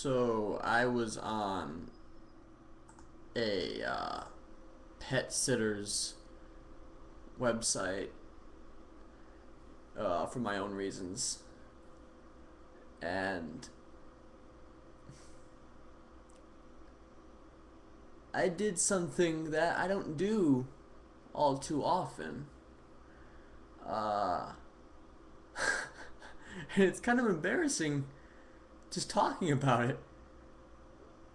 So I was on a pet sitter's website for my own reasons, and I did something that I don't do all too often. Uh, and it's kind of embarrassing just talking about it.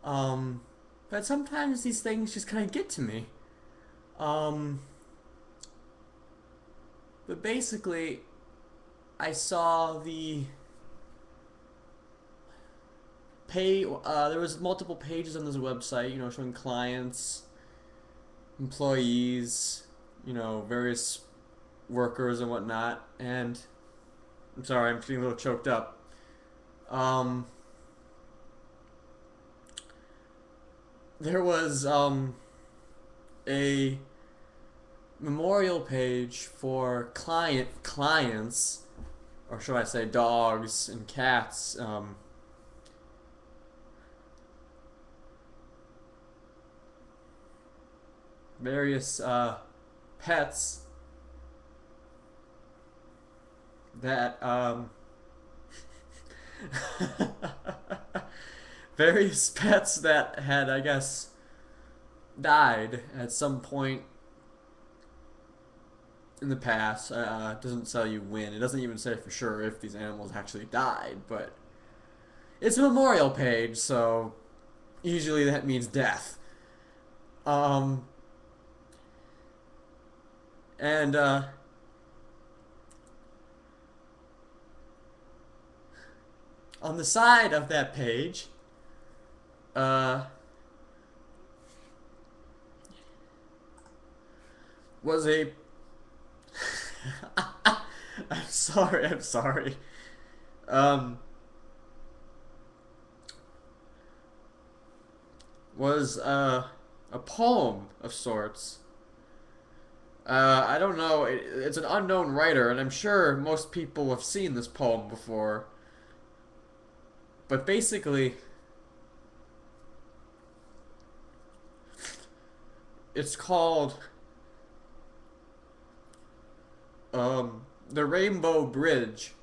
Um, but sometimes these things just kind of get to me. Um, but basically, I saw the pay. There was multiple pages on this website, showing clients, employees, various workers and whatnot. And I'm sorry, I'm feeling a little choked up. Um, there was a memorial page for clients, or should I say dogs and cats, various pets that various pets that had, I guess, died at some point in the past. It doesn't tell you when. It doesn't even say for sure if these animals actually died, but it's a memorial page, so usually that means death. Um, and on the side of that page, uh, was a. I'm sorry. I'm sorry. Um, was a poem of sorts. I don't know. It's an unknown writer, and I'm sure most people have seen this poem before. But basically, it's called The Rainbow Bridge.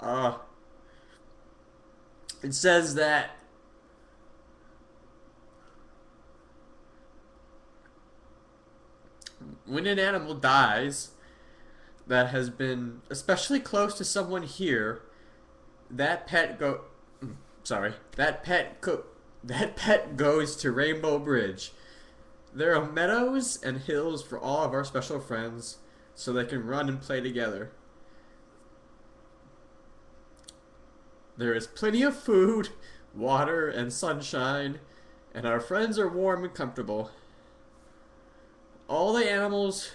Uh, it says that when an animal dies that has been especially close to someone here, that pet go sorry, that pet goes to Rainbow Bridge. There are meadows and hills for all of our special friends so they can run and play together. There is plenty of food, water, and sunshine, and our friends are warm and comfortable. All the animals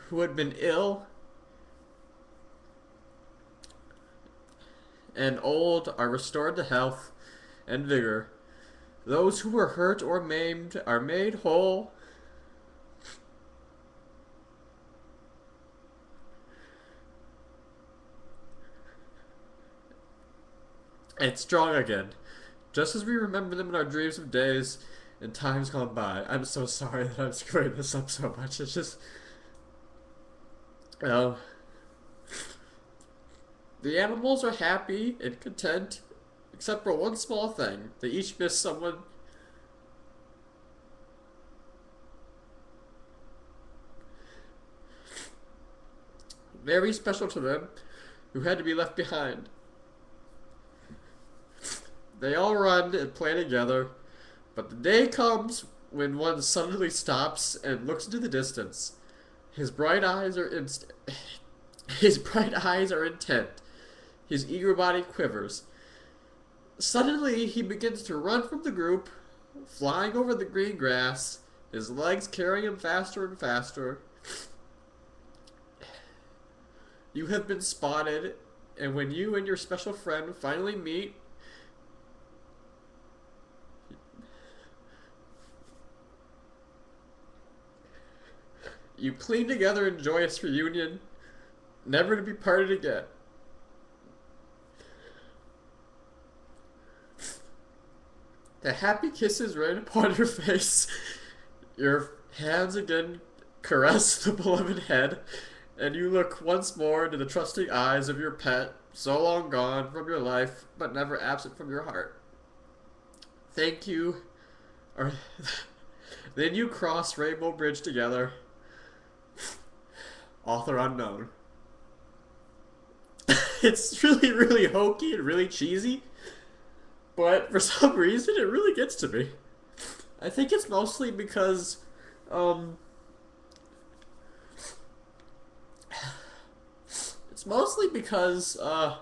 who had been ill and old are restored to health and vigor. Those who were hurt or maimed are made whole. And strong again, just as we remember them in our dreams of days and times gone by. I'm so sorry that I'm screwing this up so much. It's just, um, the animals are happy and content, except for one small thing. They each miss someone very special to them who had to be left behind. They all run and play together, but the day comes when one suddenly stops and looks into the distance. His bright eyes are his bright eyes are intent. His eager body quivers. Suddenly, he begins to run from the group, flying over the green grass, his legs carrying him faster and faster. You have been spotted, and when you and your special friend finally meet, you cling together in joyous reunion, never to be parted again. The happy kisses right upon your face. Your hands again caress the beloved head, and you look once more into the trusting eyes of your pet, so long gone from your life, but never absent from your heart. Thank you. Or then you cross Rainbow Bridge together. Author unknown. It's really, really hokey and really cheesy, but for some reason it really gets to me. I think it's mostly because, um, it's mostly because, I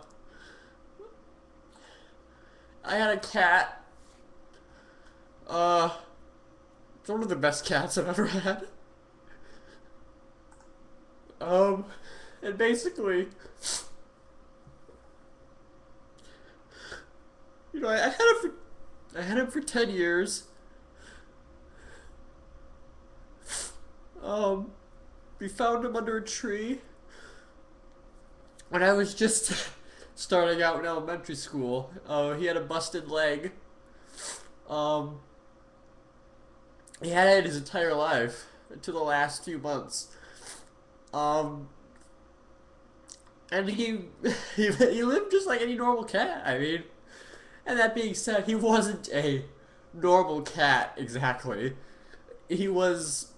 had a cat. It's one of the best cats I've ever had. Um, and basically, I had him for 10 years. Um, we found him under a tree when I was just starting out in elementary school. He had a busted leg. Um, he had it his entire life until the last few months. Um, and he lived just like any normal cat. I mean, and that being said, he wasn't a normal cat exactly. He was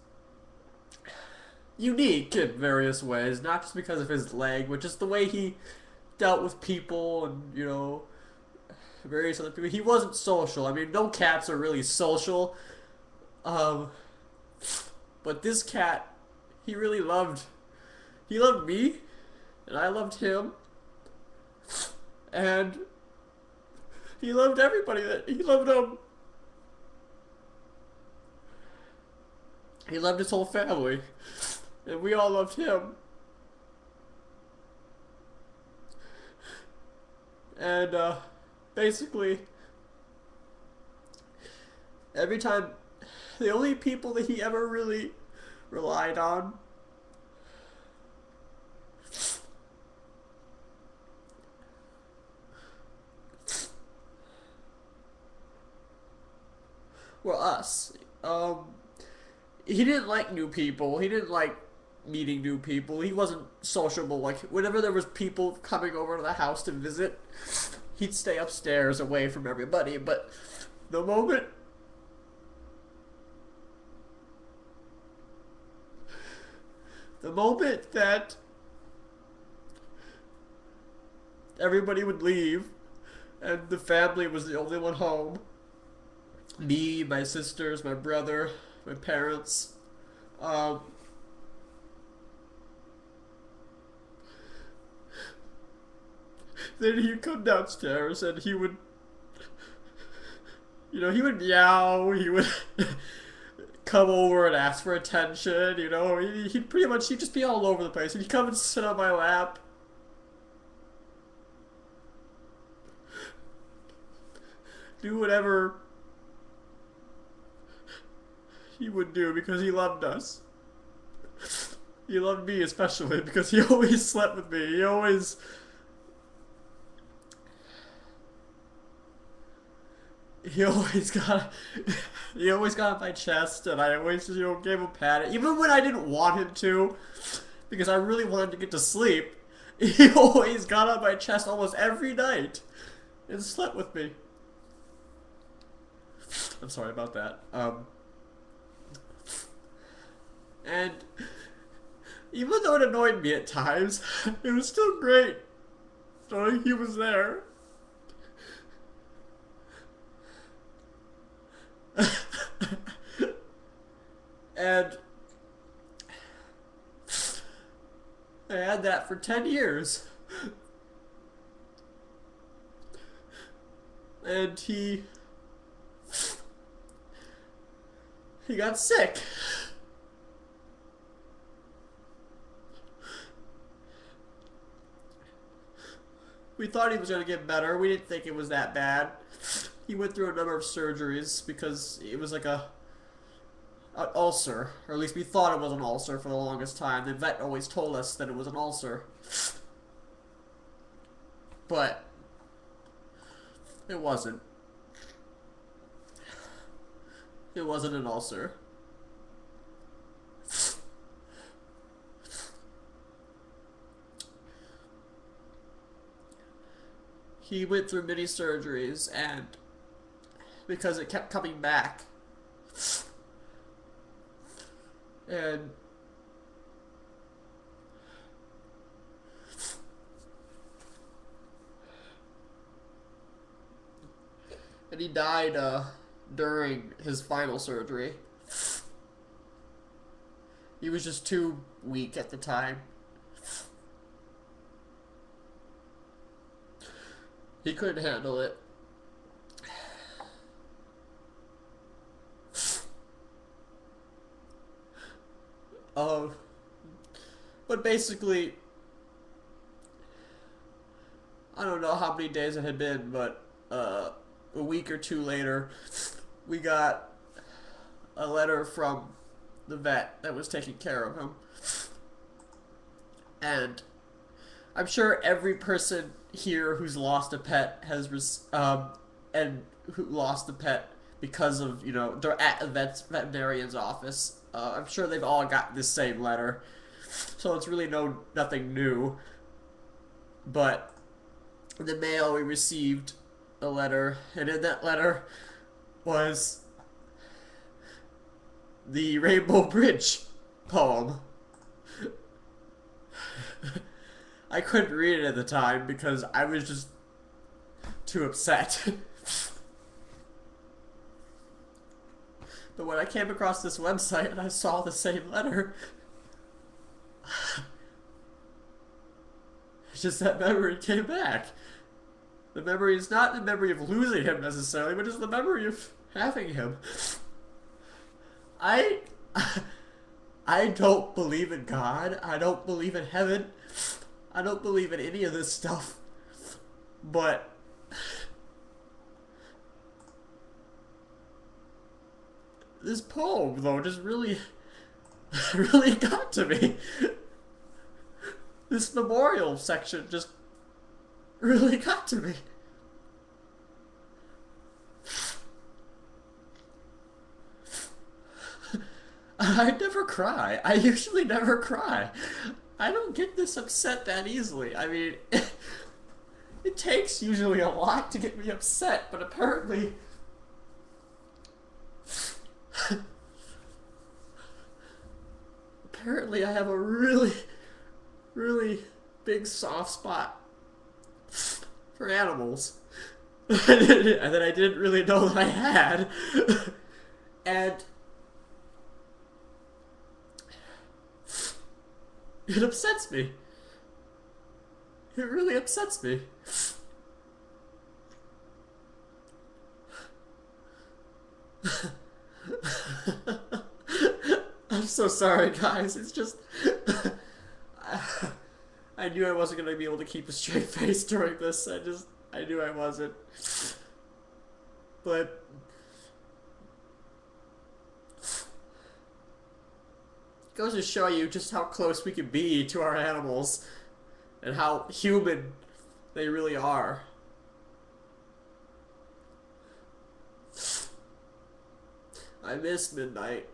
unique in various ways, not just because of his leg, but just the way he dealt with people and, various other people. He wasn't social. I mean, no cats are really social. Um, but this cat, he really loved, he loved me, and I loved him, and he loved everybody he loved his whole family, and we all loved him. And, basically, every time, the only people that he ever really relied on were us. He didn't like new people. He didn't like meeting new people. He wasn't sociable. Like, whenever there was people coming over to the house to visit, he'd stay upstairs away from everybody. But the moment the moment that everybody would leave and the family was the only one home, me, my sisters, my brother, my parents, um, then he'd come downstairs and he would meow, he would come over and ask for attention, he'd pretty much, he'd just be all over the place. He'd come and sit on my lap. Do whatever he would do because he loved us. He loved me especially because he always slept with me. He always got he always got on my chest, and I always gave him a pat, even when I didn't want him to, because I really wanted to get to sleep. He always got on my chest almost every night and slept with me. I'm sorry about that. And even though it annoyed me at times, it was still great knowing he was there. And I had that for 10 years. And he got sick. We thought he was going to get better. We didn't think it was that bad. He went through a number of surgeries because it was like an ulcer, or at least we thought it was an ulcer for the longest time. The vet always told us that it was an ulcer, but it wasn't. It wasn't an ulcer. He went through many surgeries, and because it kept coming back, and he died during his final surgery. He was just too weak at the time. He couldn't handle it. Uh, but basically, I don't know how many days it had been, but a week or two later, we got a letter from the vet that was taking care of him. And I'm sure every person here who's lost a pet and who lost a pet because of, they're at a veterinarian's office. I'm sure they've all got this same letter. So it's really nothing new. But in the mail we received a letter, and in that letter was the Rainbow Bridge poem. I couldn't read it at the time because I was just too upset. But when I came across this website and I saw the same letter, it's just that memory came back. The memory is not the memory of losing him necessarily, but just the memory of having him. I don't believe in God. I don't believe in heaven. I don't believe in any of this stuff. But this poem, though, just really got to me. This memorial section just really got to me. I never cry. I usually never cry. I don't get this upset that easily. I mean, it takes usually a lot to get me upset, but apparently I have a really big soft spot for animals. And that I didn't really know that I had. And it upsets me. It really upsets me. I'm so sorry, guys. It's just I knew I wasn't going to be able to keep a straight face during this. I knew I wasn't. But it goes to show you just how close we can be to our animals and how human they really are. I miss midnight.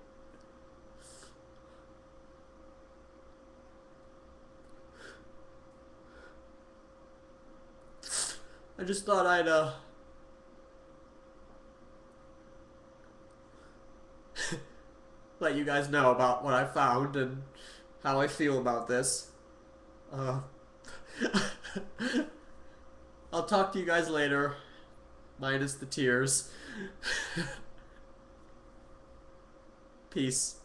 I just thought I'd let you guys know about what I found and how I feel about this. I'll talk to you guys later, minus the tears. Peace.